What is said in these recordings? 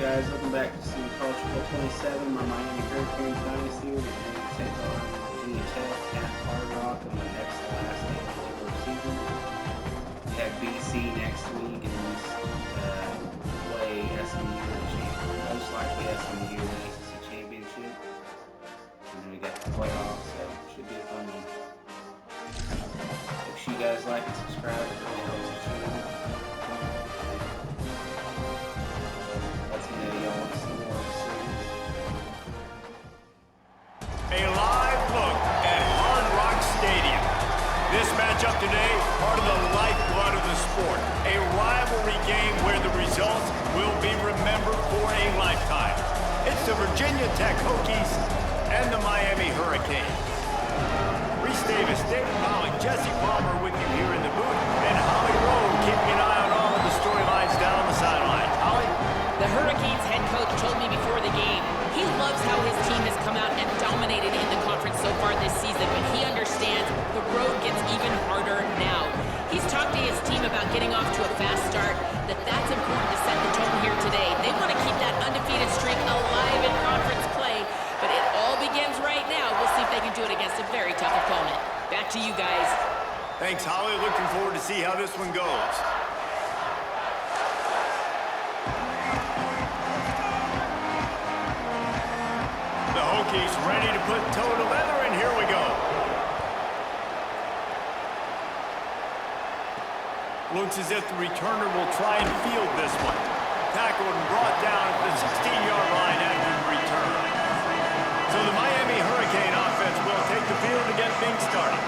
guys? Welcome back to some College Football 27. My Miami Hurricanes Dynasty. We're going to take on Virginia Tech at Hard Rock in the next last game of the regular season. We have BC next week and play SMU in the championship. Most likely SMU in the ACC championship. And then we got the playoffs, so it should be a fun one. Make sure you guys like and subscribe. It really helps the channel. A live look at Hard Rock Stadium. This matchup today, part of the lifeblood of the sport. A rivalry game where the results will be remembered for a lifetime. It's the Virginia Tech Hokies and the Miami Hurricanes. Reese Davis, David Pollock, Jesse Palmer with you here in the booth, and Holly Rowe keeping an eye on all of the storylines down the sidelines. Holly? The Hurricanes head coach told me before the game he loves how his team has come out and dominated in the conference so far this season, but he understands the road gets even harder now. He's talked to his team about getting off to a fast start, that's important to set the tone here today. They want to keep that undefeated streak alive in conference play, but it all begins right now. We'll see if they can do it against a very tough opponent. Back to you guys. Thanks, Holly. Looking forward to see how this one goes. The Hokies ready to put toe to leather, and here we go. Looks as if the returner will try and field this one. Tackled and brought down at the 16-yard line after the return. So the Miami Hurricane offense will take the field to get things started.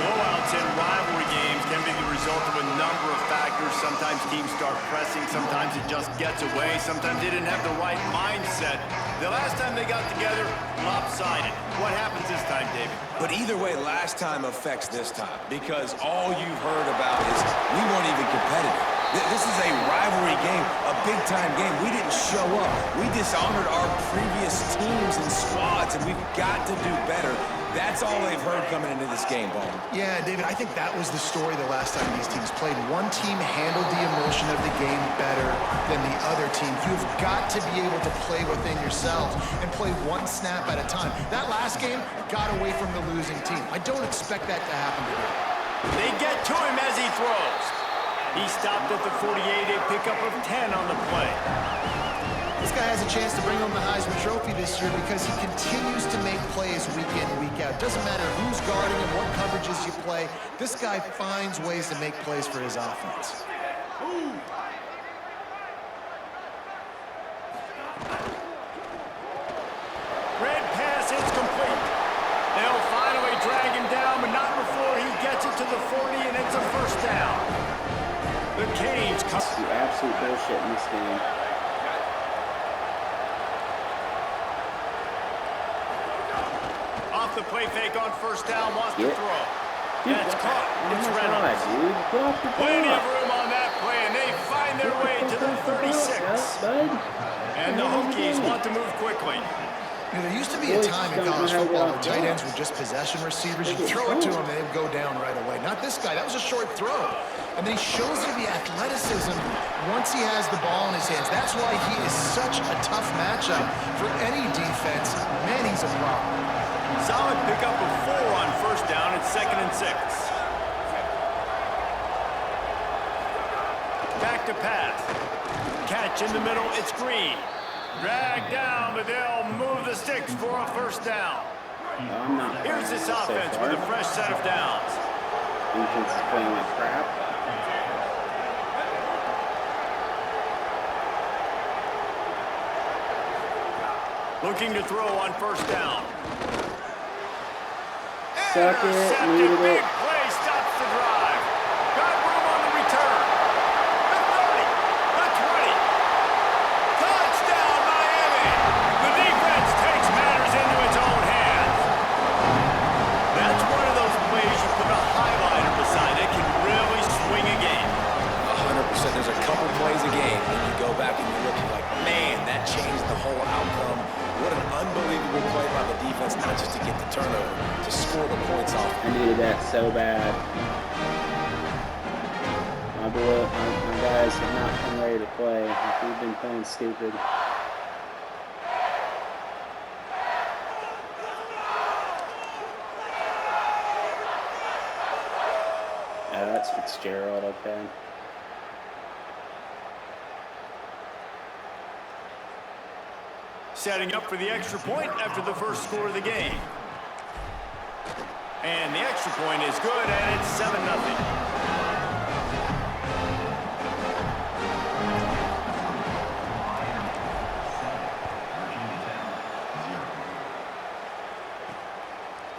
Blowouts in rivalry games can be the result of a number of factors. Sometimes teams start pressing, sometimes it just gets away, sometimes they didn't have the right mindset. The last time they got together, lopsided. What happens this time, David? But either way, last time affects this time, because all you've heard about is we weren't even competitive. This is a rivalry game, a big-time game. We didn't show up. We dishonored our previous teams and squads, and we've got to do better. That's all they've heard coming into this game, Bowman. Yeah, David, I think that was the story the last time these teams played. One team handled the emotion of the game better than the other team. You've got to be able to play within yourselves and play one snap at a time. That last game got away from the losing team. I don't expect that to happen today. They get to him as he throws. He stopped at the 48, a pickup of 10 on the play. This guy has a chance to bring home the Heisman Trophy this year because he continues to make plays week in, week out. Doesn't matter who's guarding him, what coverages you play. This guy finds ways to make plays for his offense. Red pass is complete. They'll finally drag him down, but not before he gets it to the 40, and it's a first down. The Canes come. The absolute bullshit in this game. Off the play fake on first down, wants to throw. That's caught. It's Reynolds. Plenty of room on that play, and they find their way to the 36. And the Hokies want to move quickly. You know, there used to be a time in college football where tight ends were just possession receivers. You throw it to them, and they'd go down right away. Not this guy. That was a short throw. And then he shows you the athleticism once he has the ball in his hands. That's why he is such a tough matchup for any defense. Man, he's a problem. Solid pickup of 4 on first down. It's 2nd and 6. Back to pass. Catch in the middle. It's Green. Drag down, but they'll move the sticks for a first down. Here's this offense with a fresh set of downs. Defense is playing like crap. Looking to throw on first down. Suck it, needed Big it. play stops the drive. Got room on the return. The 30, the 20. Touchdown, Miami. The defense takes matters into its own hands. That's one of those plays you put a highlighter beside it, can really swing a game. 100%. There's a couple plays a game when you go back and you look, you're like, man, that changed the whole outcome. What an unbelievable play by the defense, not just to get the turnover, to score the points off. I needed that so bad. My guys have not been ready to play. We've been playing stupid. Fitzgerald, okay. Setting up for the extra point after the first score of the game. And the extra point is good, and it's 7-0.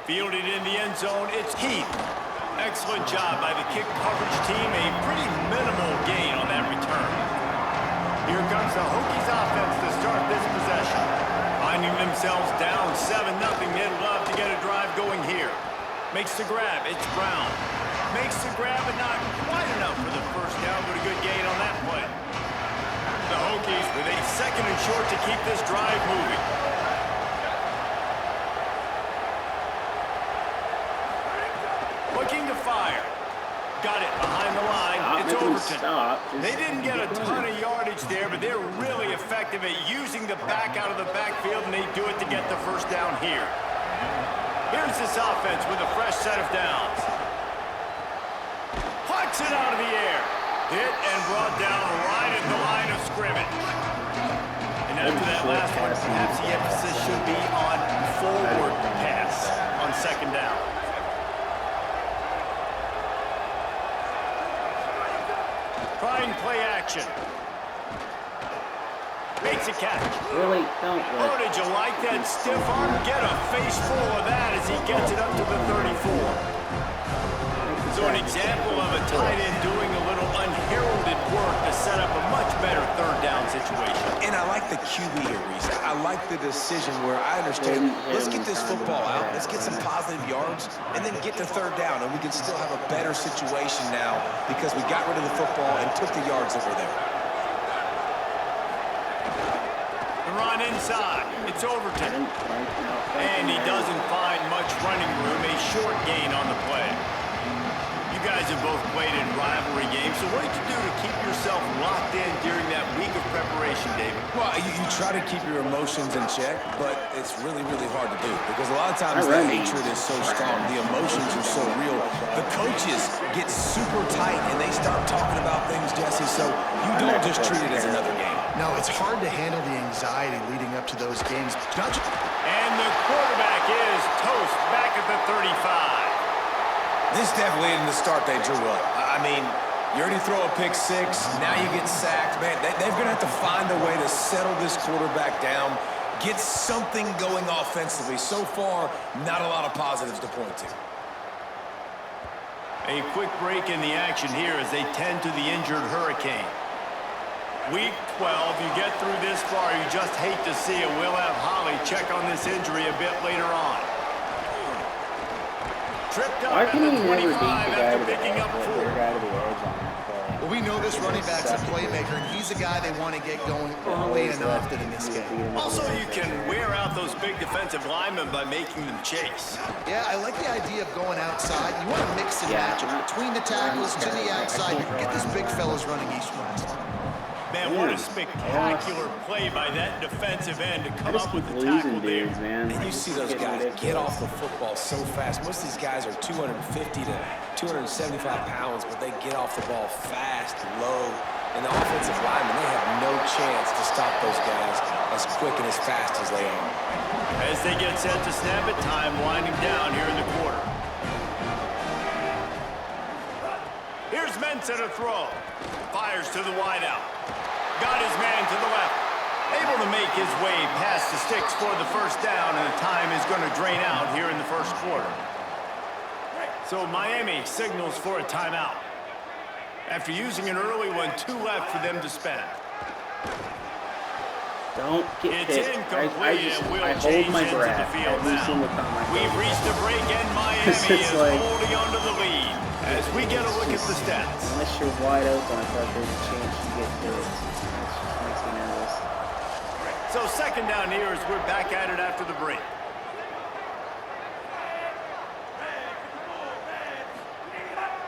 Fielded in the end zone, it's Heath. Excellent job by the kick coverage team. A pretty minimal gain on that return. Here comes the Hokies offense to start this possession. Finding themselves down 7-0, they'd love to get a drive going here. Makes the grab, it's Brown. Makes the grab, but not quite enough for the first down, but a good gain on that play. The Hokies with a 2nd and short to keep this drive moving. Looking to fire. Got it behind the line. It's Overton. They didn't get a ton of yardage there, but they're really effective at using the back out of the backfield, and they do it to get the first down here. Here's this offense with a fresh set of downs. Plucks it out of the air. Hit and brought down right at the line of scrimmage. And after that last one, perhaps the emphasis should be on forward pass on 2nd down. Trying play action. Makes a catch. Really? Don't Oh, did you like that stiff arm? Get a face full of that as he gets it up to the 34. So an example of a tight end doing a little unheralded work to set up a much better 3rd down situation. And I like the QB here, Reese. I like the decision where I understand, let's get this football out, let's get some positive yards, and then get to 3rd down, and we can still have a better situation now because we got rid of the football and took the yards that were there. The run inside. It's Overton. And he doesn't find much running room. A short gain on the play. You guys have both played in rivalry games, so what did you do to keep yourself locked in during that week of preparation, David? Well, you try to keep your emotions in check, but it's really, really hard to do because a lot of times the hatred is so strong, the emotions are so real. The coaches get super tight and they start talking about things, Jesse, so you don't just treat it as another game. No, it's hard to handle the anxiety leading up to those games. And the quarterback is toast back at the 35. This definitely isn't the start they drew up. I mean, you already throw a pick 6, now you get sacked. Man, they're going to have to find a way to settle this quarterback down, get something going offensively. So far, not a lot of positives to point to. A quick break in the action here as they tend to the injured Hurricane. Week 12, you get through this far, you just hate to see it. We'll have Holly check on this injury a bit later on. Tripped up at the 25 after picking up 4. Well, we know this running back's a playmaker, and he's a guy they want to get going early and often in this game. Also, you can wear out those big defensive linemen by making them chase. Yeah, I like the idea of going outside. You want to mix and match it between the tackles to the outside. You can get these big fellas running east-west. Man, what a spectacular play by that defensive end to come up with the tackle there. And you see those guys get off the football so fast. Most of these guys are 250 to 275 pounds, but they get off the ball fast, low. And the offensive linemen, they have no chance to stop those guys as quick and as fast as they are. As they get set to snap it, time winding down here in the quarter. Here's Mensah to throw. Fires to the wideout. Got his man to the left. Able to make his way past the sticks for the first down, and the time is going to drain out here in the first quarter. So Miami signals for a timeout. After using an early one, 2 left for them to spend. Don't get it's hit. incomplete, and we'll I change hold my into breath. the field now. We've reached a break, and Miami It's is like, holding onto the lead as we get a look at the stats. Unless you're wide open, I thought there's a chance you get hit. It makes me nervous. So 2nd down here as we're back at it after the break.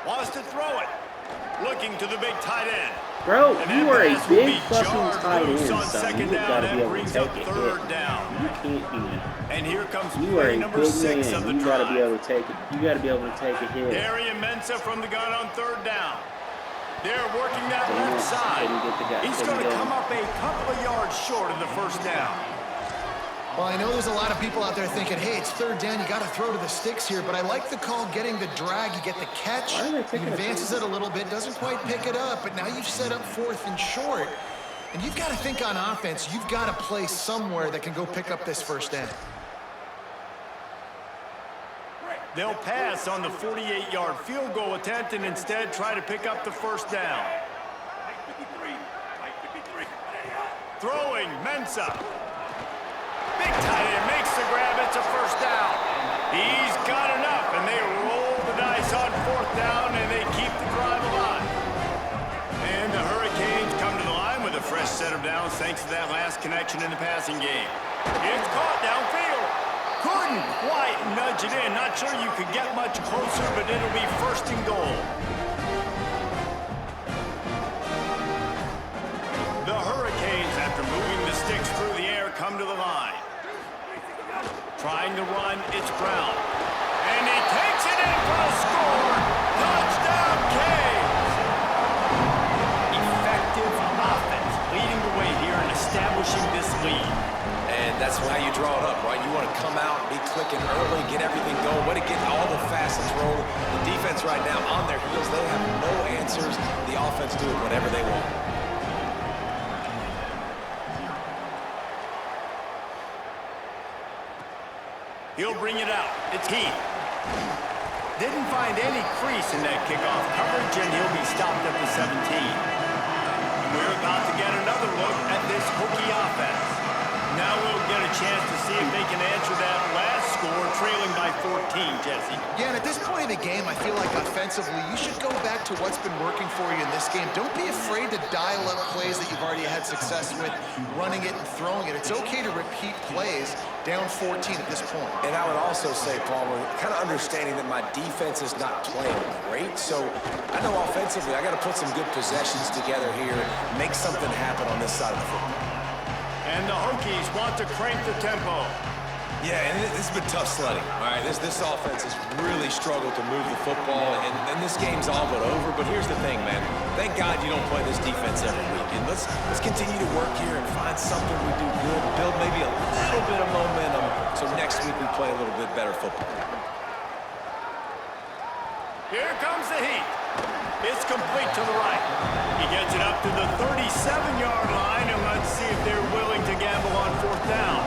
Wants to throw it. looking to the big tight end. Bro, And you that are a pass will big be fucking jarred tight loose end, on son. second You down. gotta be That able to brings take up a hit. third down. You can't be. And here comes You are play a number big 6 of man. the You gotta be drive. able to take it. You gotta be able to take a hit. Darian Mensah from the gun on third down. They're working that Damn, left side. couldn't get the guy. He's Couldn't going to get come him. up a couple of yards short of the first down. Well, I know there's a lot of people out there thinking, hey, it's third down, you got to throw to the sticks here, but I like the call getting the drag, you get the catch, Why are they he picking it advances it a little bit, doesn't quite pick it up, but now you've set up fourth and short, and you've got to think on offense, you've got to play somewhere that can go pick up this first down. They'll pass on the 48-yard field goal attempt and instead try to pick up the first down. Throwing, Mensah. Big tight end makes the grab. It's a first down. He's got enough, and they roll the dice on fourth down, and they keep the drive alive. And the Hurricanes come to the line with a fresh set of downs thanks to that last connection in the passing game. It's caught downfield. Couldn't quite nudge it in. Not sure you could get much closer, but it'll be first and goal. The Hurricanes, after moving the sticks through the air, come to the line. Trying to run, it's Brown. And he takes it in for a score. Touchdown, Canes! Effective offense, leading the way here and establishing this lead. And that's how you draw it up, right? You want to come out, be clicking early, get everything going, way to get all the facets rolling. The defense right now on their heels, they have no answers. The offense doing whatever they want. He'll bring it out. It's Heath. Didn't find any crease in that kickoff coverage, and he'll be stopped at the 17. We're about to get another look at this Hokie offense. Now we'll get a chance to see if they can answer that last score, trailing by 14, Jesse. Yeah, and at this point in the game, I feel like offensively, you should go back to what's been working for you in this game. Don't be afraid to dial up plays that you've already had success with, running it and throwing it. It's okay to repeat plays down 14 at this point. And I would also say, Palmer, kind of understanding that my defense is not playing great, so I know offensively I got to put some good possessions together here, make something happen on this side of the football. And the Hokies want to crank the tempo. Yeah, and this has been tough sledding. All right, this offense has really struggled to move the football, and this game's all but over. But here's the thing, man. Thank God you don't play this defense every week. And let's continue to work here and find something we do good, build maybe a little bit of momentum, so next week we play a little bit better football. Here comes the Heat. It's complete to the right. He gets it up to the 37-yard line, and let's see if they're willing to gamble on fourth down.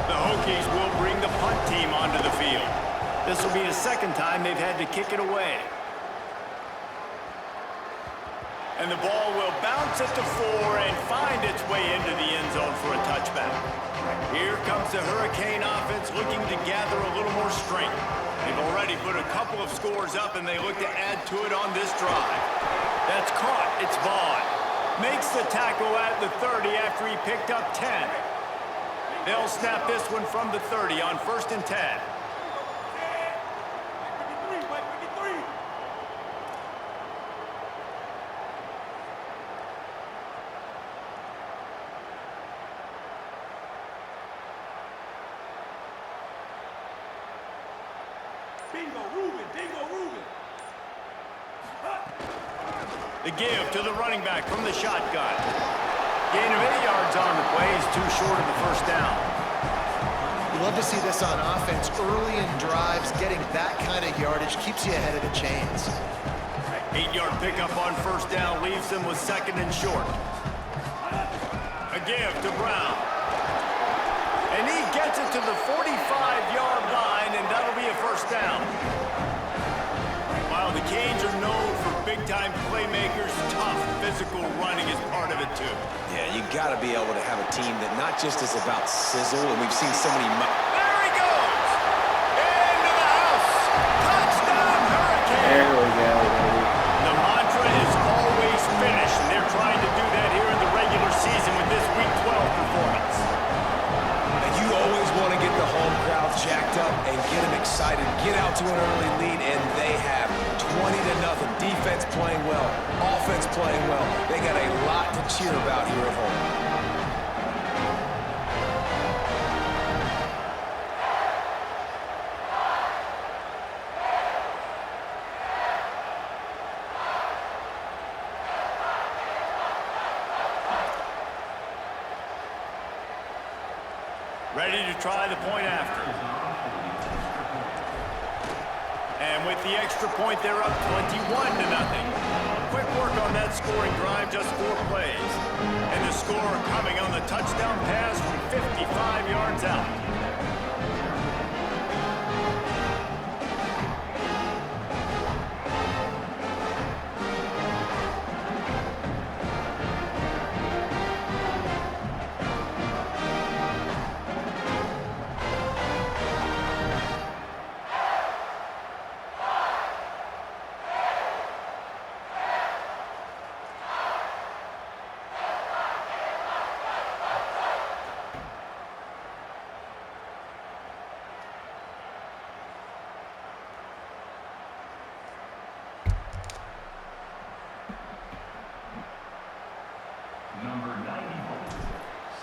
The Hokies will bring the punt team onto the field. This will be the second time they've had to kick it away. And the ball will bounce at the 4 and find its way into the end zone for a touchback. Here comes the Hurricane offense looking to gather a little more strength. They've already put a couple of scores up, and they look to add to it on this drive. That's caught. It's Vaughn. Makes the tackle at the 30 after he picked up 10. They'll snap this one from the 30 on 1st and 10. The give to the running back from the shotgun. Gain of 8 yards on the play is too short of the first down. You love to see this on offense. Early in drives, getting that kind of yardage keeps you ahead of the chains. 8-yard pickup on first down leaves them with 2nd and short. A give to Brown. And he gets it to the 45-yard line, and that'll be a first down. While the Canes are known for big-time playmakers, tough physical running is part of it, too. Yeah, you got to be able to have a team that not just is about sizzle, and we've seen so many... There he goes! Into the house! Touchdown, Hurricane! There we go, baby. The mantra is always finish, and they're trying to do that here in the regular season with this Week 12 performance. And you always want to get the home crowd jacked up and get them excited, get out to an early lead, and they have 20-0. Defense playing well, cheer about here at home. Ready to try the point after. And with the extra point, they're up 21-0. Quick work on that scoring drive, just 4 plays. And the score coming on the touchdown pass from 55 yards out. Number 94,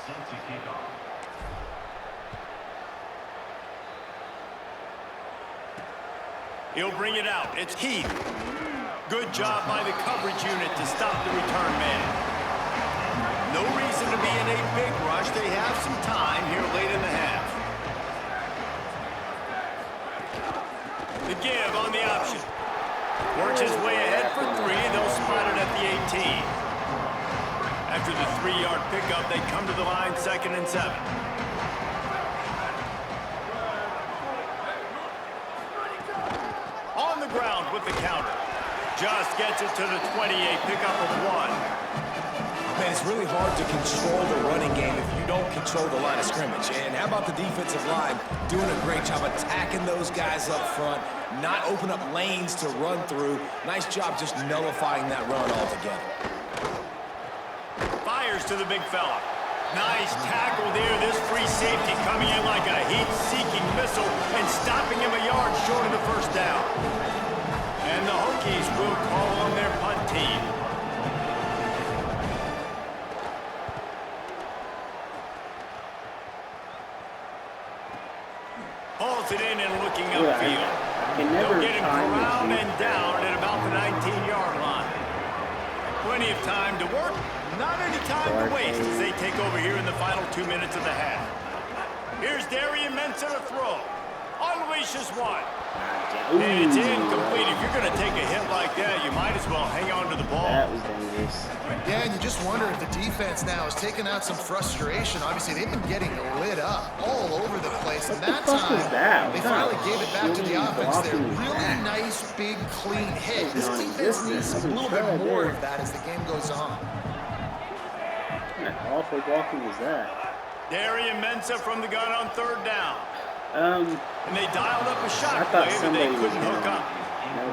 set to kick off. He'll bring it out. It's Heath. Good job by the coverage unit to stop the return man. No reason to be in a big rush. They have some time here late in the half. The give on the option. Works his way ahead for 3. They'll spot it at the 18. After the 3-yard pickup, they come to the line 2nd and 7. On the ground with the counter. Just gets it to the 28, pickup of 1. Man, it's really hard to control the running game if you don't control the line of scrimmage. And how about the defensive line doing a great job attacking those guys up front, not open up lanes to run through. Nice job just nullifying that run altogether. Fires to the big fella. Nice tackle there. This free safety coming in like a heat-seeking missile and stopping him a yard short of the first down. And the Hokies will call on their punt team. Hauls it in and looking upfield. They'll get him around and down at about the 19-yard line. Plenty of time to work. Not any time to waste as they take over here in the final 2 minutes of the half. Here's Darian Mensah to throw. Unleashes one. And it's incomplete. If you're going to take a hit like that, you might as well hang on to the ball. That was dangerous. Yeah, and you just wonder if the defense now is taking out some frustration. Obviously, they've been getting lit up all over the place. And that time, they finally gave it back to the offense there. Really nice, big, clean hit. This defense needs a little bit more of that as the game goes on. What awful blocking was that? Darian Mensah from the gun on 3rd down. And they dialed up a shot play, but they couldn't hook up.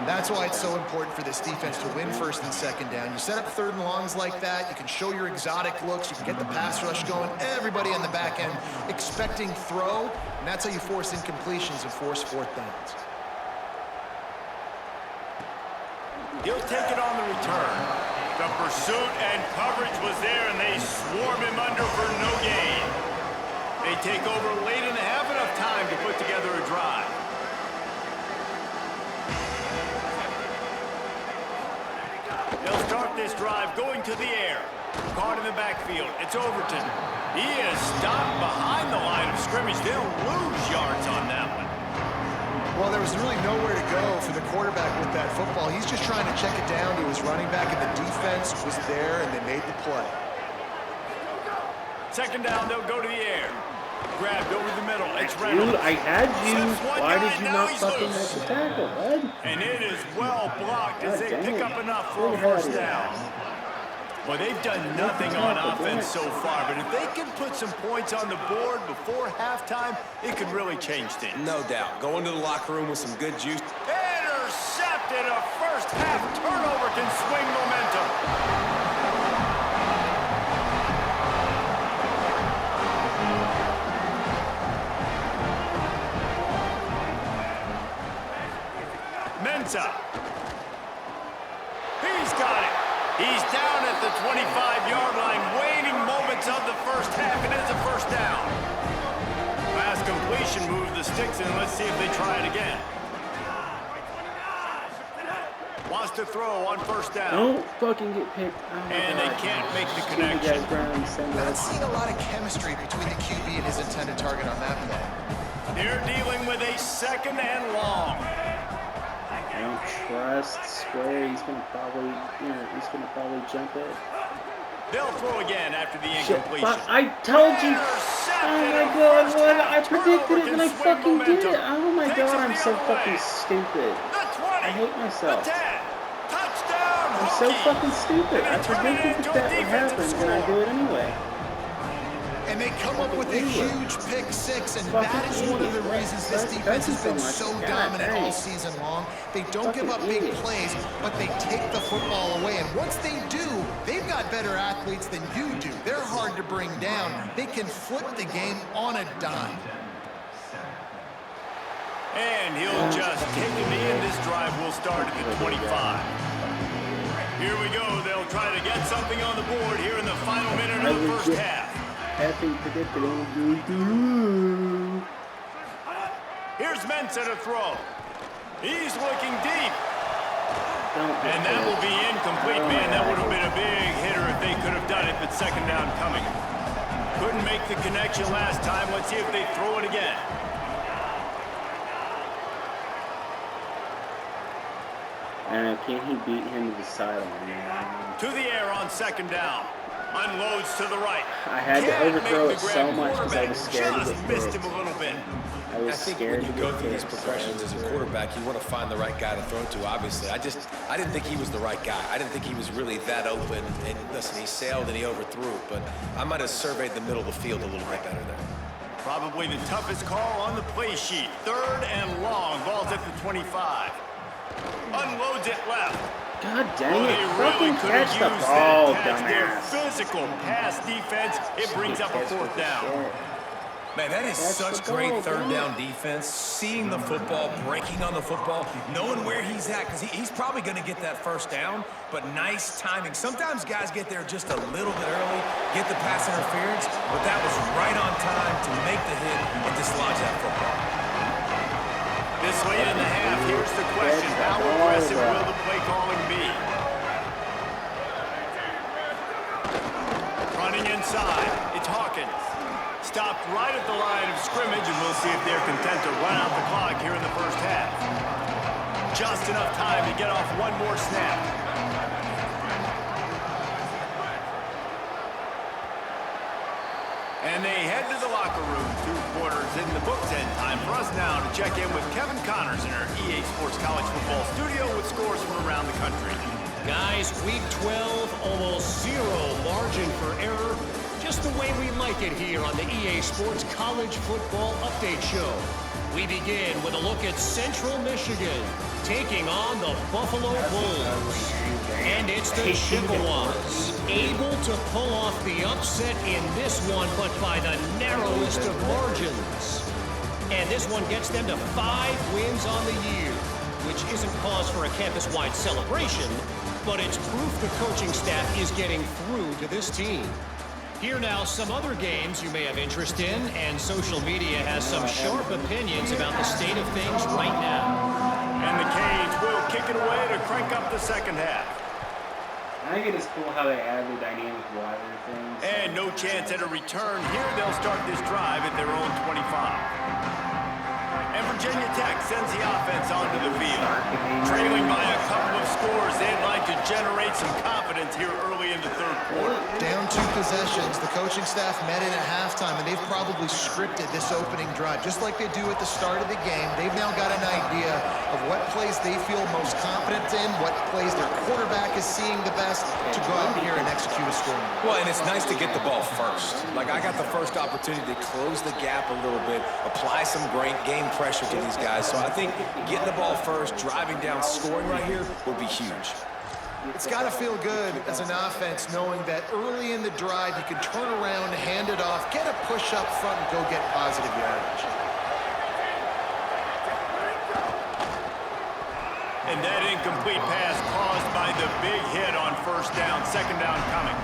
That's why it's so important for this defense to win 1st and 2nd down. You set up 3rd and longs like that, you can show your exotic looks, you can get the pass rush going, everybody on the back end expecting throw, and that's how you force incompletions and force 4th downs. He'll take it on the return. The pursuit and coverage was there, and they swarm him under for no gain. They take over late in the half, enough time to put together a drive. They'll start this drive going to the air. Caught in the backfield. It's Overton. He is stopped behind the line of scrimmage. They'll lose yards on that one. Well, there was really nowhere to go for the quarterback with that football. He's just trying to check it down to his running back, and the defense was there, and they made the play. 2nd down, they'll go to the air. Grabbed over the middle. It's Reynolds. Dude, I had you. Why did you not fucking make the tackle, bud? And it is well blocked as they pick up enough for a 1st down. Well, they've done nothing on offense so far, but if they can put some points on the board before halftime, it could really change things. No doubt. Go into the locker room with some good juice. Intercepted. A first half turnover can swing momentum. Mensah. He's got it. He's down at the 25-yard line sticks, and let's see if they try it again. Wants to throw on first down. Don't fucking get picked. Oh and they can't make the connection. Not seeing a lot of chemistry between the QB and his intended target on that play. They're dealing with a second and long. I don't trust Square. He's gonna probably, jump it. They'll throw again after the incompletion. Shit, I told you. Oh my god, what? I predicted it and I fucking did it. Oh my god, I'm so fucking stupid. I hate myself. I'm so fucking stupid. I predicted that would happen and I do it anyway. And they come up with a huge pick six, and that is one of the reasons this defense has been so dominant all season long. They don't give up big plays, but they take the football away. And once they do, they've got better athletes than you do. They're hard to bring down. They can flip the game on a dime. And he'll just take a knee, and this drive will start at the 25. Here we go. They'll try to get something on the board here in the final minute of the first half. Happy predictable. Here's Mensa to throw. He's looking deep. And that will be incomplete, man. That would have been a big hitter if they could have done it, but second down coming. Couldn't make the connection last time. Let's see if they throw it again. Can't he beat him to the sideline? To the air on second down. Unloads to the right. I had to overthrow it so much because I was scared to get missed him a little bit. I think when you go through these progressions as a quarterback, you want to find the right guy to throw to, obviously. I didn't think he was the right guy. I didn't think he was really that open. And listen, he sailed and he overthrew it, but I might have surveyed the middle of the field a little bit better there. Probably the toughest call on the play sheet. Third and long. Ball's at the 25. Unloads it left. God dang it. Fucking catch the ball, dumbass. Physical pass defense. It brings up a fourth down. Man, that is such great third down defense. Seeing the football, breaking on the football, knowing where he's at, because he's probably going to get that first down, but nice timing. Sometimes guys get there just a little bit early, get the pass interference, but that was right on time to make the hit and dislodge that football. This late in the half, here's the question. How aggressive will the play calling be? Running inside, it's Hawkins. Stopped right at the line of scrimmage, and we'll see if they're content to run out the clock here in the first half. Just enough time to get off one more snap. And they head to the locker room. 2 quarters in the books, and time for us now to check in with Kevin Connors in our EA Sports College Football studio with scores from around the country. Guys, week 12, almost zero margin for error. Just the way we like it here on the EA Sports College Football Update Show. We begin with a look at Central Michigan taking on the Buffalo Bulls. And it's the Chippewas, able to pull off the upset in this one, but by the narrowest of margins. And this one gets them to 5 wins on the year, which isn't cause for a campus-wide celebration, but it's proof the coaching staff is getting through to this team. Here now, some other games you may have interest in, and social media has some sharp opinions about the state of things right now. And the Canes will kick it away to crank up the second half. I think it is cool how they add the dynamic water things. And no chance at a return here. They'll start this drive at their own 25. And Virginia Tech sends the offense onto the field. Trailing by a couple of scores, they'd like to generate some confidence here early in the third quarter. Down 2 possessions, the coaching staff met in at halftime, and they've probably scripted this opening drive. Just like they do at the start of the game, they've now got an idea of what plays they feel most confident in, what plays their quarterback is seeing the best to go out here and execute a scoring. Well, and it's nice to get the ball first. Like, I got the first opportunity to close the gap a little bit, apply some great game pressure to these guys. So I think getting the ball first, driving down, scoring right here would be huge. It's got to feel good as an offense knowing that early in the drive you can turn around, hand it off, get a push up front, and go get positive yardage. And that incomplete pass caused by the big hit on first down, second down coming.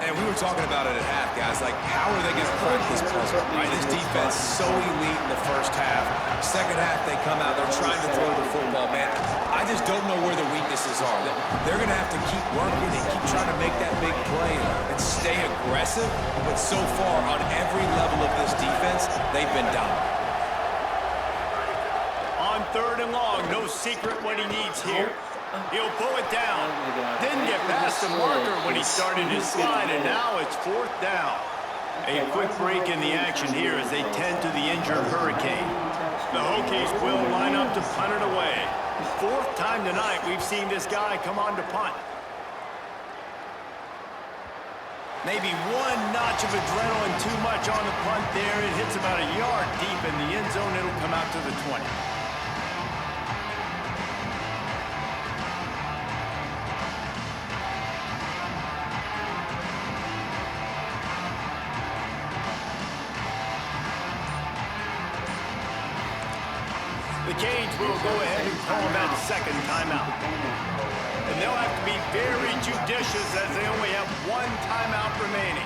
And we were talking about it at half, guys. Like, how are they going to crack this puzzle, right? This defense so elite in the first half. Second half, they come out. They're trying to throw the football, man. I just don't know where the weaknesses are. They're going to have to keep working and keep trying to make that big play and stay aggressive. But so far, on every level of this defense, they've been dominant. On 3rd and long, no secret what he needs here. He'll pull it down. Didn't get past the marker when he started his slide, and now it's 4th down. A quick break in the action here as they tend to the injured Hurricane. The Hokies will line up to punt it away. 4th time tonight we've seen this guy come on to punt. Maybe one notch of adrenaline too much on the punt there. It hits about a yard deep in the end zone. It'll come out to the 20. The Canes will go ahead and call that 2nd timeout. And they'll have to be very judicious as they only have 1 timeout remaining.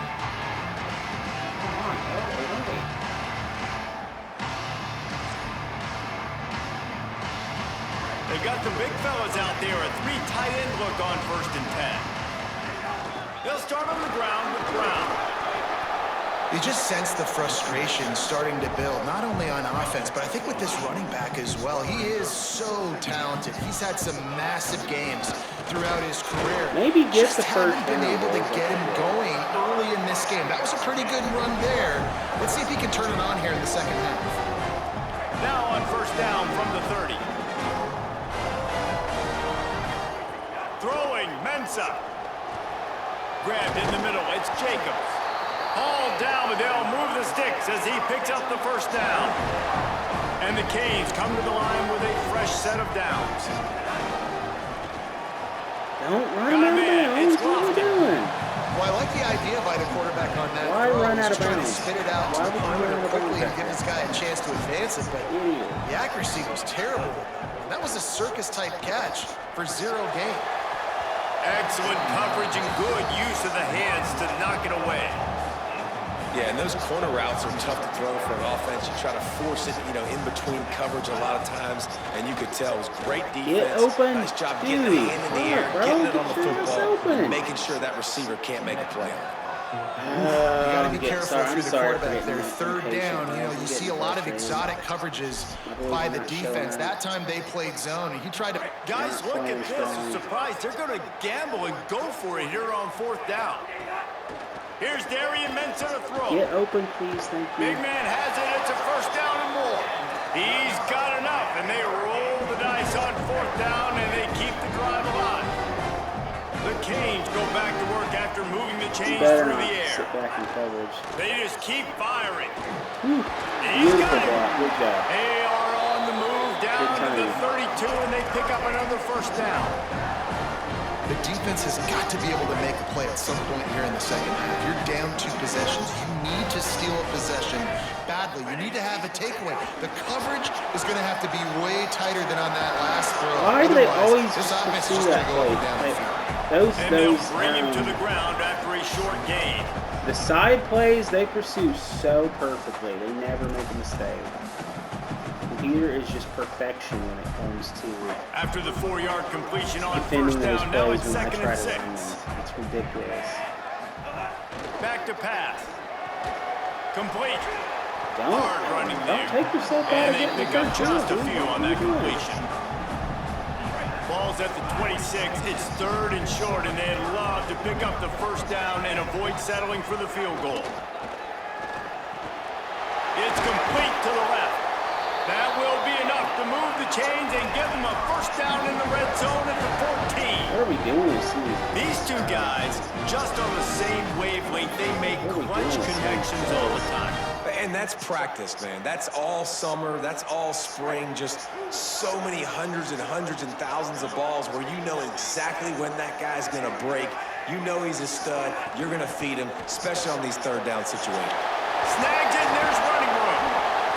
They got the big fellas out there, a 3 tight end look on 1st and 10. They'll start on the ground with Brown. You just sense the frustration starting to build, not only on offense, but I think with this running back as well. He is so talented. He's had some massive games throughout his career. Maybe get the haven't first been down. able to get him going early in this game. That was a pretty good run there. Let's see if he can turn it on here in the second half. Now on 1st down from the 30. Throwing, Mensah. Grabbed in the middle, it's Jacobs. Hauled down, but they'll move the sticks as he picks up the 1st down. And the Canes come to the line with a fresh set of downs. Don't run out of bounds. What are you doing? Well, I like the idea by the quarterback on that. Why throw. run out of He's trying to bounds? spit it out Why to the would you run perimeter out of quickly bounds? and give this guy a chance to advance it, but Idiot. the accuracy was terrible. That was a circus-type catch for 0 gain. Excellent coverage and good use of the hands to knock it away. Yeah, and those corner routes are tough to throw for an offense. You try to force it, you know, in between coverage a lot of times, and you could tell it was great defense. Get open. Nice job Dude, getting the hand in the air, bro, getting it on the get your ass football, open. and making sure that receiver can't make a play on it. You got to be careful sorry, through I'm the sorry for quarterback getting there. 3rd impatient, down, you know, guys. I'm you see a getting lot of frustrated. exotic coverages boys by are the not defense. showing That time they played zone, and he tried to... Guys, look at this. A surprise. They're going to gamble and go for it here on 4th down. Here's Darian Mensah to throw. Get open, please. Thank you. Big man has it. It's a 1st down and more. He's got enough, and they roll the dice on 4th down, and they keep the drive alive. The Canes go back to work after moving the chains Better through not the air. sit back in coverage. They just keep firing. Whew. He's Beautiful got it. block. Good job. They are on the move down Good to the timing. 32, and they pick up another 1st down. The defense has got to be able to make a play at some point here in the second half. You're down 2 possessions. You need to steal a possession badly. You need to have a takeaway. The coverage is going to have to be way tighter than on that last throw. Why do they Otherwise, always this offense is pursue just going that to go up play? and down the Like, field. And they'll bring him to those the ground after a short gain. the side plays they pursue so perfectly. They never make a mistake. Here is just perfection when it comes to After the 4-yard completion on defending 1st those down, now plays it's when I 2nd try and to run 6. them. It's ridiculous. Back to pass. Complete. Don't take yourself out And of they getting the pick up first just a down. few on What are that you doing? completion. Ball's at the 26. It's 3rd and short, and they'd love to pick up the 1st down and avoid settling for the field goal. It's complete to the left. That will be enough to move the chains and give them a 1st down in the red zone at the 14. What are we doing this season? These two guys, just on the same wavelength, they make clutch connections all the time. And that's practice, man. That's all summer. That's all spring. Just so many hundreds and thousands of balls where you know exactly when that guy's going to break. You know he's a stud. You're going to feed him, especially on these 3rd down situations. Snags it, and there's running room.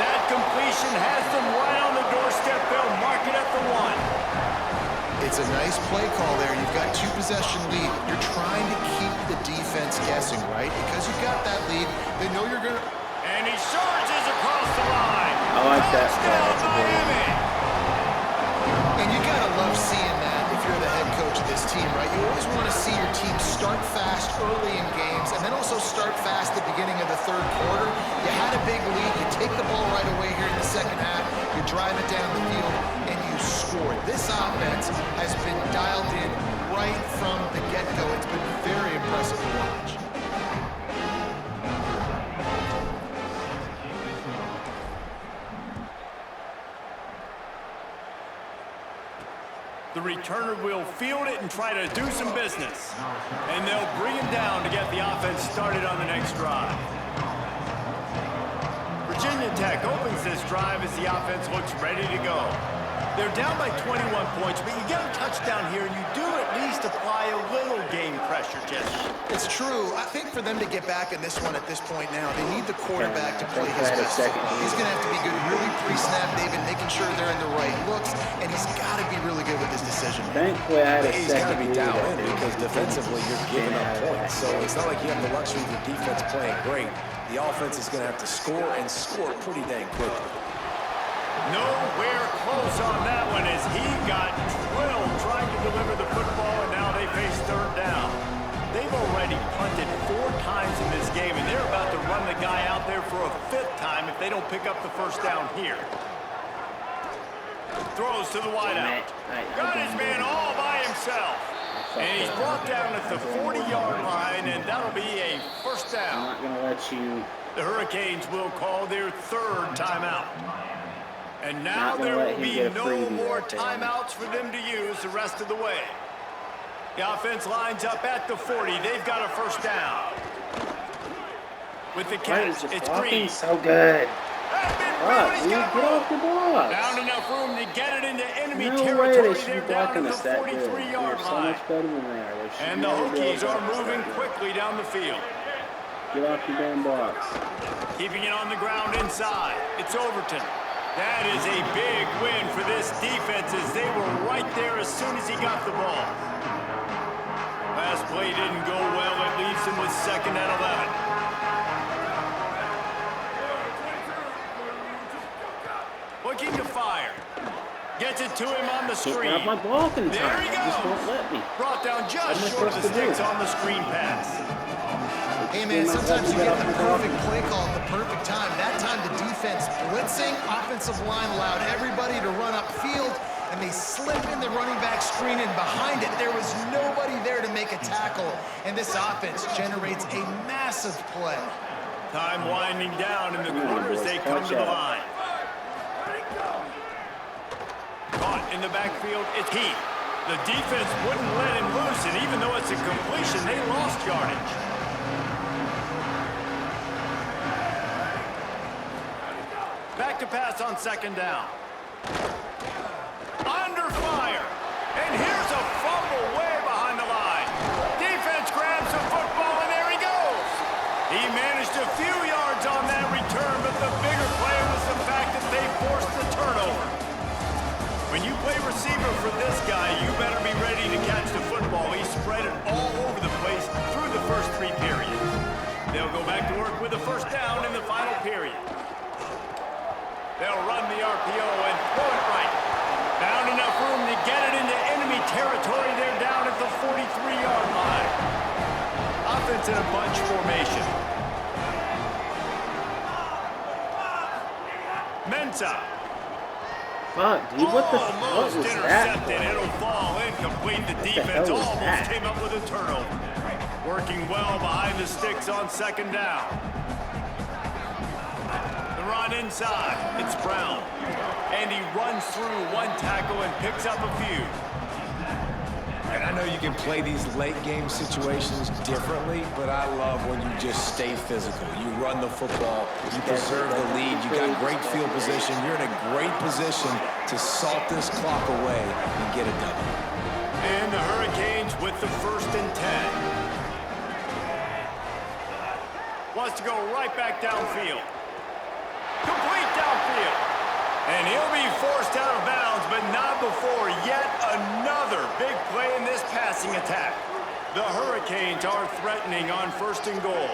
That completion has them right on the doorstep. They'll mark it at the 1. It's a nice play call there. You've got 2-possession lead. You're trying to keep the defense guessing, right? Because you've got that lead, they know you're going to... And he surges across the line. I like that. Touchdown, Miami. And you got to love seeing that if you're the head coach of this team, right? You always want to see your team start fast early in games and then also start fast at the beginning of the third quarter. You had a big lead. You take the ball right away here in the second half. You drive it down the field, and you score. This offense has been dialed in right from the get-go. It's been very impressive to watch. The returner will field it and try to do some business. And they'll bring him down to get the offense started on the next drive. Virginia Tech opens this drive as the offense looks ready to go. They're down by 21 points, but you get a touchdown here, and you do at least apply a little game pressure, Jesse. It's true. I think for them to get back in this one at this point now, they need the quarterback to play his best football. He's going to have to be good really pre-snap, David, making sure they're in the right looks, and he's got to be really good with his decision. Thankfully, I had a He's got to be second dialed lead. in because defensively you're giving up points. So it's not like you have the luxury of your defense playing great. The offense is going to have to score and score pretty dang quickly. Nowhere close on that one as he got drilled trying to deliver the football, and now they face third down. They've already punted 4 times in this game, and they're about to run the guy out there for a 5th time if they don't pick up the first down here. Throws to the wideout. Got his man all by himself. And he's brought down at the 40-yard line, and that'll be a first down. I'm not going to let you... The Hurricanes will call their 3rd timeout. And now there will be no more timeouts for them to use the rest of the way. The offense lines up at the 40. They've got a first down. With the catch, it's Green. So good. Really Get off the block. Found enough room to get it into enemy No way territory. they should They're be down blocking at us the that good. 43-yard They're so line. much better than they are. And the Hokies are moving quickly down the field. Get off your damn blocks. Keeping it on the ground inside. It's Overton. That is a big win for this defense as they were right there as soon as he got the ball. Last play didn't go well. It leaves him with 2nd and 11. Looking to fire. Gets it to him on the screen. Can't grab my ball in time. There he goes. Just won't let me. Brought down just short of the sticks on the screen pass. Hey, man, sometimes you get the perfect play call at the perfect time. That time the defense blitzing, offensive line allowed everybody to run upfield, and they slip in the running back screen, and behind it, there was nobody there to make a tackle, and this offense generates a massive play. Time winding down in the quarter as they come to the line. Caught in the backfield, it's Heath. The defense wouldn't let him loose, and even though it's a completion, they lost yardage. Back to pass on 2nd down. Under fire. And here's a fumble way behind the line. Defense grabs the football, and there he goes. He managed a few yards on that return, but the bigger play was the fact that they forced the turnover. When you play receiver for this guy, you better be ready to catch the football. He spread it all over the place through the first 3 periods. They'll go back to work with a first down in the final period. They'll run the RPO and throw it right. Found enough room to get it into enemy territory. They're down at the 43-yard line. Offense in a bunch formation. Mensah. Fuck, dude, what the fuck Almost was that? intercepted. It'll fall incomplete. The defense hell was almost that? came up with a turnover. Working well behind the sticks on 2nd down. The run inside. It's Brown. And he runs through 1 tackle and picks up a few. And I know you can play these late game situations differently, but I love when you just stay physical. You run the football, you preserve the lead, you got great field position. You're in a great position to salt this clock away and get a W. And the Hurricanes with the 1st and 10. Wants to go right back downfield. Complete downfield. And he'll be forced out of bounds, but not before yet another big play in this passing attack. The Hurricanes are threatening on 1st and goal.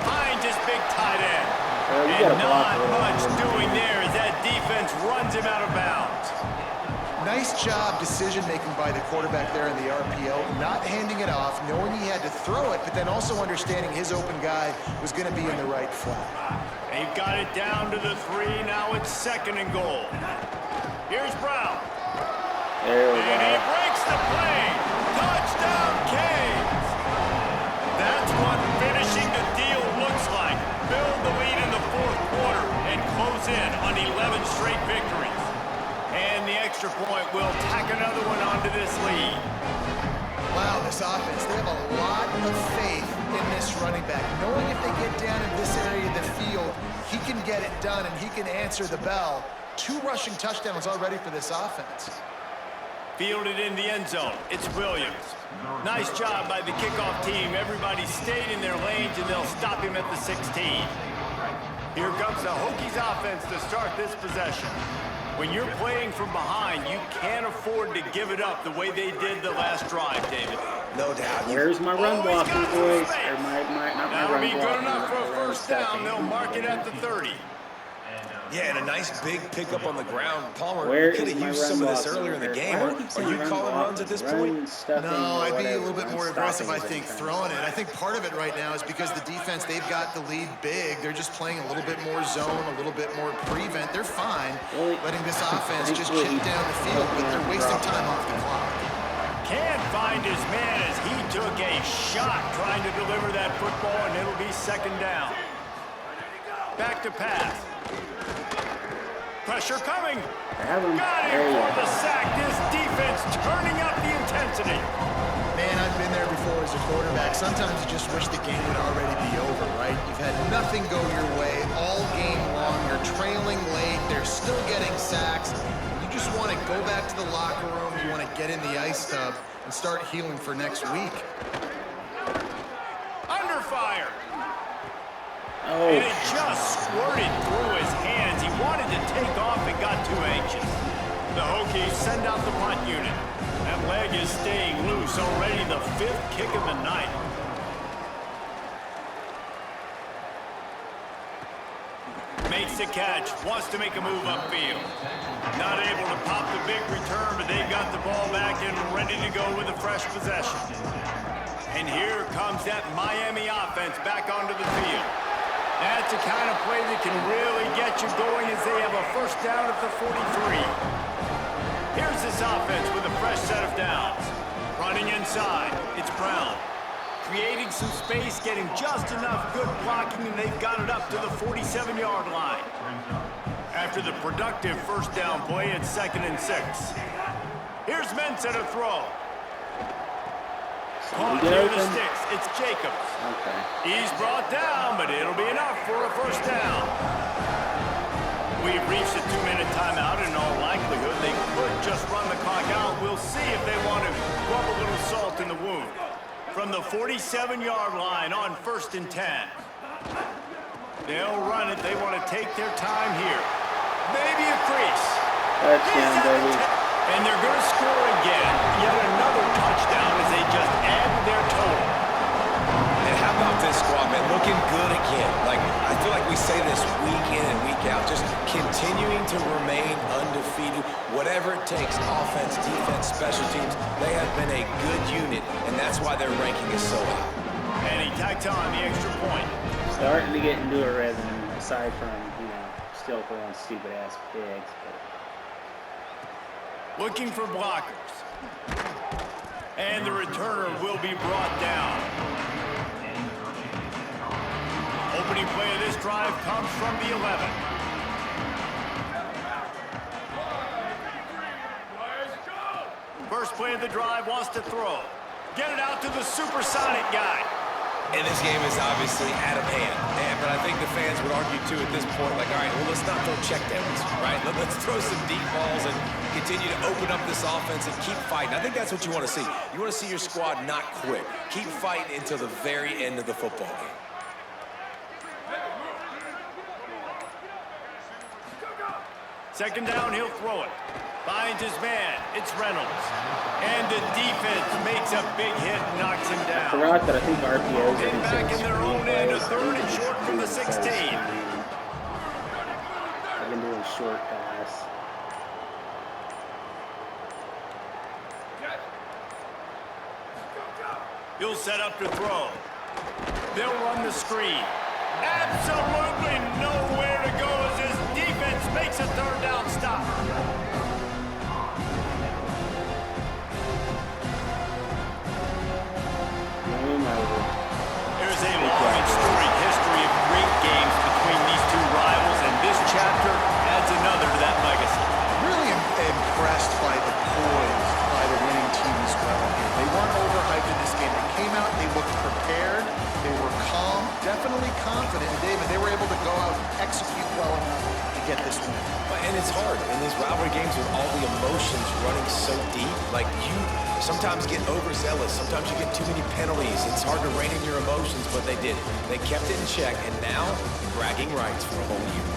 Finds his big tight end. And not much doing there as that defense runs him out of bounds. Nice job decision-making by the quarterback there in the RPO, not handing it off, knowing he had to throw it, but then also understanding his open guy was going to be in the right flat. They've got it down to the 3. Now it's 2nd and goal. Here's Brown. There we go. And he breaks the play. Touchdown, Canes. That's what finishing the deal looks like. Build the lead in the 4th quarter and close in on 11 straight victories. And the extra point will tack another one onto this lead. Wow, this offense, they have a lot of faith in this running back, knowing if they get down in this area of the field, he can get it done and he can answer the bell. 2 rushing touchdowns already for this offense. Fielded in the end zone. It's Williams. Nice job by the kickoff team. Everybody stayed in their lanes, and they'll stop him at the 16. Here comes the Hokies offense to start this possession. When you're playing from behind, you can't afford to give it up the way they did the last drive, David. No doubt. Where's my run blocking, boys? Or not my That'll run be good blocking, enough for a my run first down. stuffing. They'll mark it at the 30. Yeah, and a nice big pickup on the ground. Palmer, Where you could is have my used run some of this blocking earlier in the here? game. Why do I keep Are saying you run calling blocking? runs at this Run point? stuffing No, or I'd be a whatever. little bit Run more aggressive, I stopping think, is throwing it. I think part of it right now is because the defense, they've got the lead big. They're just playing a little bit more zone, a little bit more prevent. They're fine letting this offense just chip down the field, but they're wasting time off the clock. Can't find his man as he took a shot trying to deliver that football, and it'll be 2nd down. Back to pass. Pressure coming. Got him for the sack. This defense turning up the intensity. Man, I've been there before as a quarterback. Sometimes you just wish the game would already be over, right? You've had nothing go your way all game long. You're trailing late. They're still getting sacks. You just want to go back to the locker room. You want to get in the ice tub and start healing for next week. Under fire. Oh. And it just squirted through his hands. He wanted to take off and got too anxious. The Hokies send out the punt unit. That leg is staying loose. Already the 5th kick of the night. Makes the catch. Wants to make a move upfield. Not able to pop the big return, but they've got the ball back and ready to go with a fresh possession. And here comes that Miami offense back onto the field. That's the kind of play that can really get you going as they have a first down at the 43. Here's this offense with a fresh set of downs. Running inside, it's Brown. Creating some space, getting just enough good blocking, and they've got it up to the 47-yard line. After the productive first down play, it's 2nd and 6. Here's Mensah to throw. Caught near the sticks. It's Jacobs. Okay. He's brought down, but it'll be enough for a first down. We've reached a 2-minute timeout. In all likelihood, they could just run the clock out. We'll see if they want to rub a little salt in the wound. From the 47-yard line on 1st and 10. They'll run it. They want to take their time here. Maybe a crease. Touchdown, baby. And they're going to score again. Yet another touchdown as they just add to their total. And how about this squad, man? Looking good again. Like, I feel like we say this week in and week out. Just continuing to remain undefeated. Whatever it takes, offense, defense, special teams, they have been a good unit, and that's why their ranking is so high. And he tacked on the extra point. Starting to get into a rhythm, aside from, still throwing stupid-ass pigs. Looking for blockers. And the returner will be brought down. Opening play of this drive comes from the 11. First play of the drive wants to throw. Get it out to the supersonic guy. And this game is obviously out of hand. But I think the fans would argue, too, at this point, like, all right, well, let's not throw checkdowns, right? Let's throw some deep balls and continue to open up this offense and keep fighting. I think that's what you want to see. You want to see your squad not quit. Keep fighting until the very end of the football game. Second down, he'll throw it. Finds his man. It's Reynolds. And the defense makes a big hit and knocks him I down. forgot that I think RPOs are And back in their own end, a third and short from the 16. I've been doing short pass. He'll set up to throw. They'll run the screen. Absolutely nowhere to go as his defense makes a third down stop. There's a long and storied history of great games between these two rivals, and this chapter adds another to that legacy. Really impressed by the poise by the winning team as well here. They weren't overhyped in this game. They came out, they looked prepared, they were calm, definitely confident. And David, they were able to go out and execute well enough to get this win. And it's hard in these rivalry games with all the emotions running so deep. Like, you sometimes get overzealous. Sometimes you get too many penalties. It's hard to rein in your emotions, but they did. They kept it in check, and now bragging rights for a whole year.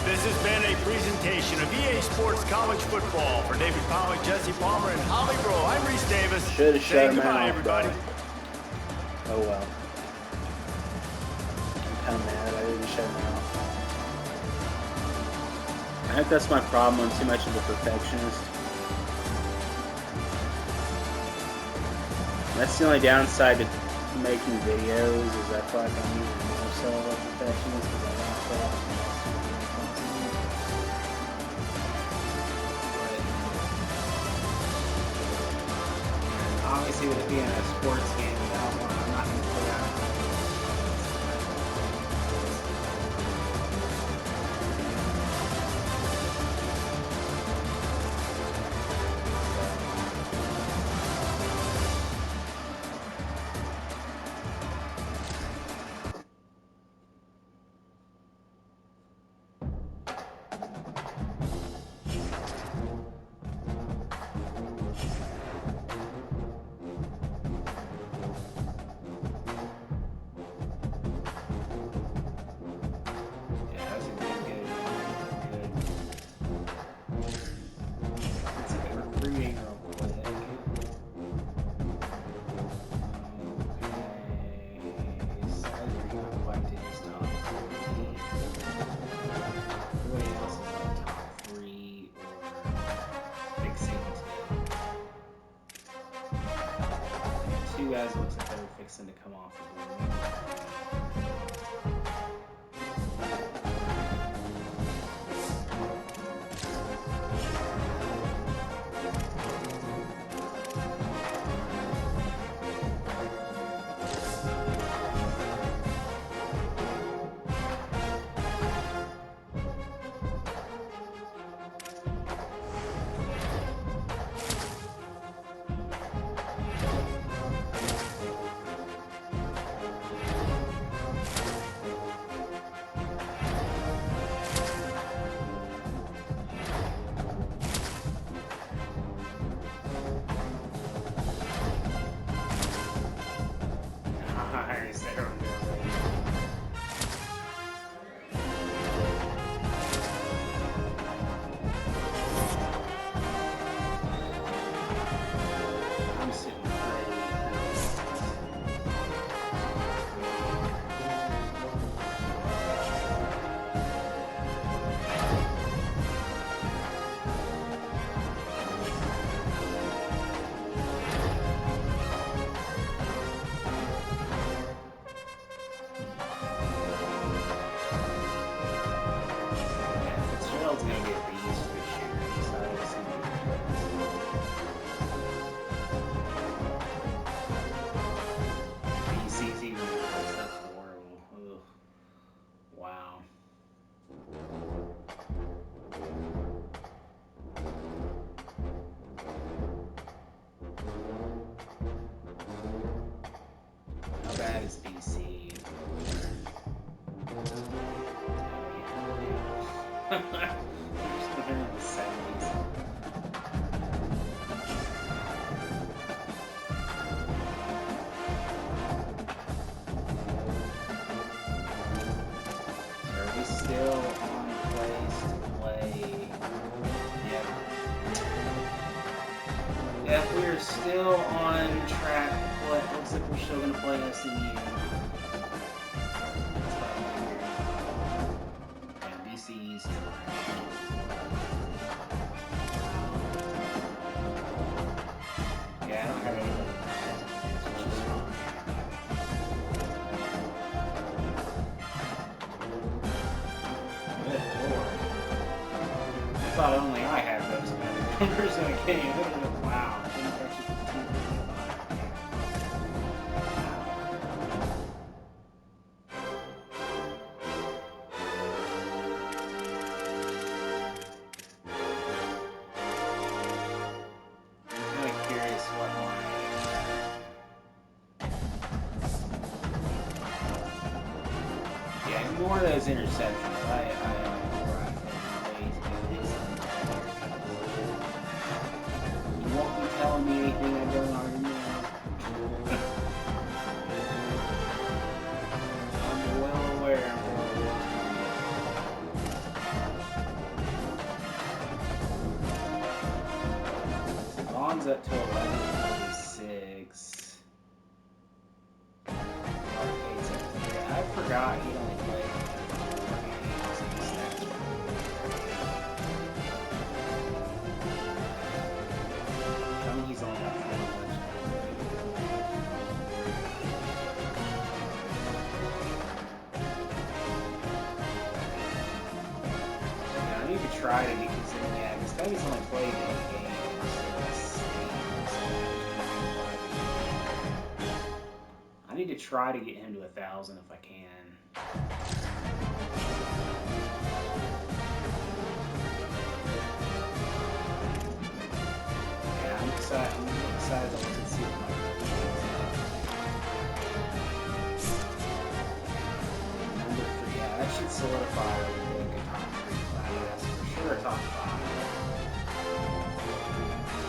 This has been a presentation of EA Sports College Football. For David Pollock, Jesse Palmer, and Holly Rowe, I'm Reese Davis. Should have shut him goodbye, out, everybody. but oh well. I'm kind of mad I didn't shut him out. I think that's my problem. I'm too much of a perfectionist. That's the only downside to making videos is I feel like I'm even more so of a perfectionist because I want that. But obviously, with it being a sports game, I'm not going to put out. Guys looks like they're fixing to come off of looks like we're still going to play SMU. And BC's yeah, I don't have anybody which is fine. Good lord. I thought only I had those kind of numbers in a game. Wow. More of those interceptions. You won't be telling me anything I don't already know. I'm well aware. Vaughn's up to 11:46. I forgot he only played. He's only got 4 yeah, I need to try to get this in. Yeah, this guy's only played 8 games. I need to try to get him to 1,000 if I can. I'm excited to look and see what my number 3, yeah, that should solidify a really good top 3 class. For sure, top 5.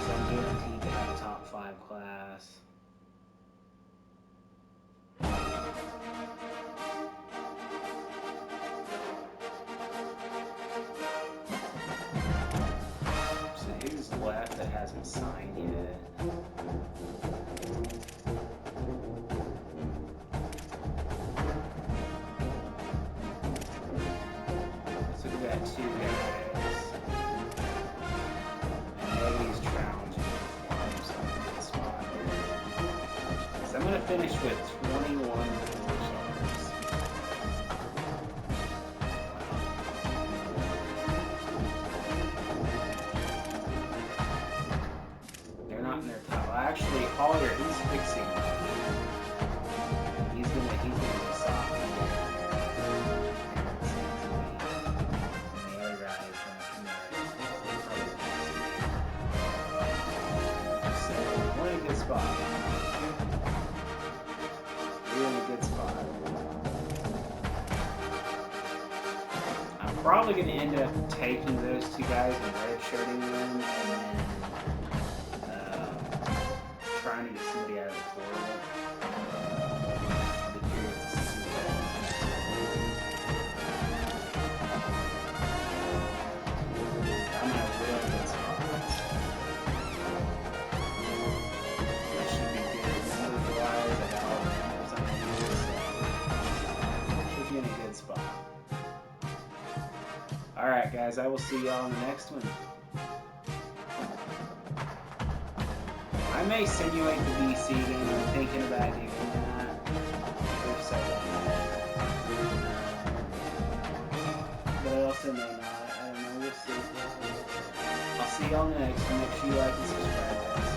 So I'm guaranteed to have a top 5 class. So who's left that hasn't signed yet? So we got 2 guys. And nobody's challenging for him, so I'm in that spot. So I'm going to finish with 21 yards. They're not in their top. Actually, Collier, he's fixing it. He's gonna be soft. The other guy is gonna come in. So we're in a good spot. We're in a good spot. I'm probably gonna end up taking those 2 guys and redshirting them, and then trying to get somebody out of the portal. I'll be curious to see what I'm in a real good spot. That should be good. Numbers-wise, I got all the numbers I need, so should be in a good spot. Alright guys, I will see y'all in the next one. I may simulate the BC game. I'm thinking about doing that. But I also may not. I don't know. We'll see. I'll see y'all next. Make sure you like and subscribe, guys.